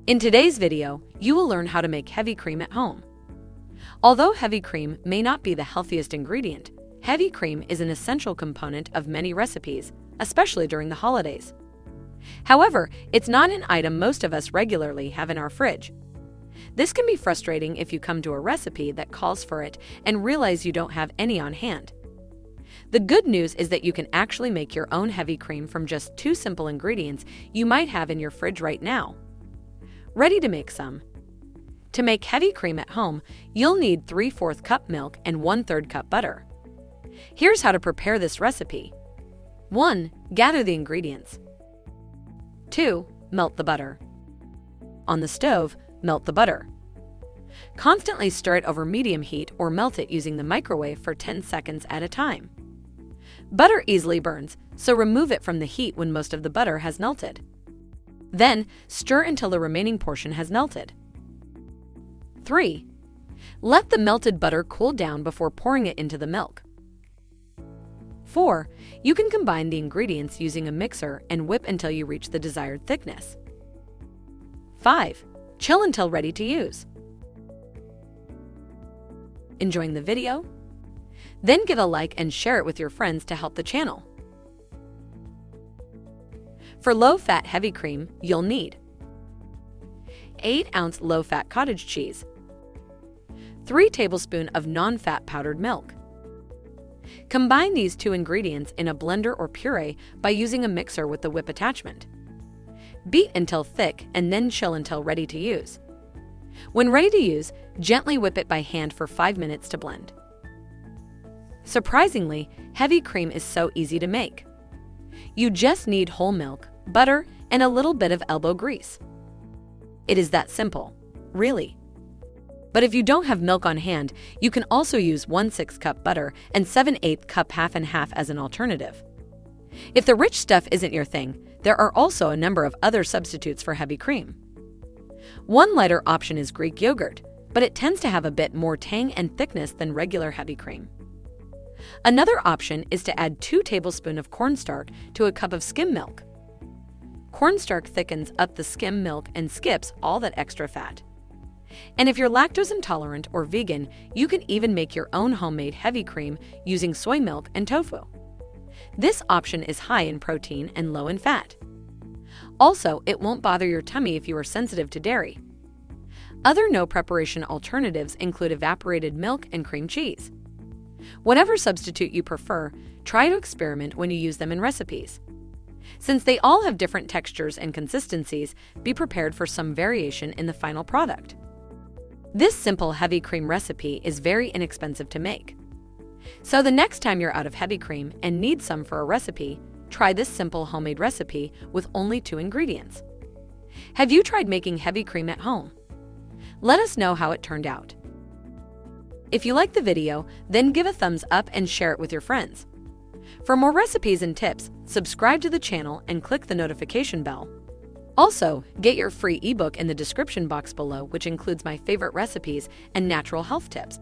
In today's video, you will learn how to make heavy cream at home. Although heavy cream may not be the healthiest ingredient, heavy cream is an essential component of many recipes, especially during the holidays. However, it's not an item most of us regularly have in our fridge. This can be frustrating if you come to a recipe that calls for it and realize you don't have any on hand. The good news is that you can actually make your own heavy cream from just 2 simple ingredients you might have in your fridge right now. Ready to make some? To make heavy cream at home, you'll need 3/4 cup milk and 1/3 cup butter. Here's how to prepare this recipe. 1. Gather the ingredients. 2. Melt the butter. On the stove, melt the butter. Constantly stir it over medium heat or melt it using the microwave for 10 seconds at a time. Butter easily burns, so remove it from the heat when most of the butter has melted. Then, stir until the remaining portion has melted. 3. Let the melted butter cool down before pouring it into the milk. 4. You can combine the ingredients using a mixer and whip until you reach the desired thickness. 5. Chill until ready to use. Enjoying the video? Then give a like and share it with your friends to help the channel. For low-fat heavy cream, you'll need 8-ounce low-fat cottage cheese, 3 tablespoons of non-fat powdered milk. Combine these 2 ingredients in a blender or puree by using a mixer with the whip attachment. Beat until thick and then chill until ready to use. When ready to use, gently whip it by hand for 5 minutes to blend. Surprisingly, heavy cream is so easy to make. You just need whole milk, butter, and a little bit of elbow grease. It is that simple, really. But if you don't have milk on hand, you can also use 1/6 cup butter and 7/8 cup half and half as an alternative. If the rich stuff isn't your thing, there are also a number of other substitutes for heavy cream. One lighter option is Greek yogurt, but it tends to have a bit more tang and thickness than regular heavy cream. Another option is to add 2 tablespoons of cornstarch to a cup of skim milk. Cornstarch thickens up the skim milk and skips all that extra fat. And if you're lactose intolerant or vegan, you can even make your own homemade heavy cream using soy milk and tofu. This option is high in protein and low in fat. Also, it won't bother your tummy if you are sensitive to dairy. Other no-preparation alternatives include evaporated milk and cream cheese. Whatever substitute you prefer, try to experiment when you use them in recipes. Since they all have different textures and consistencies, be prepared for some variation in the final product. This simple heavy cream recipe is very inexpensive to make. So the next time you're out of heavy cream and need some for a recipe, try this simple homemade recipe with only 2 ingredients. Have you tried making heavy cream at home? Let us know how it turned out. If you liked the video, then give a thumbs up and share it with your friends. For more recipes and tips, subscribe to the channel and click the notification bell. Also, get your free ebook in the description box below, which includes my favorite recipes and natural health tips.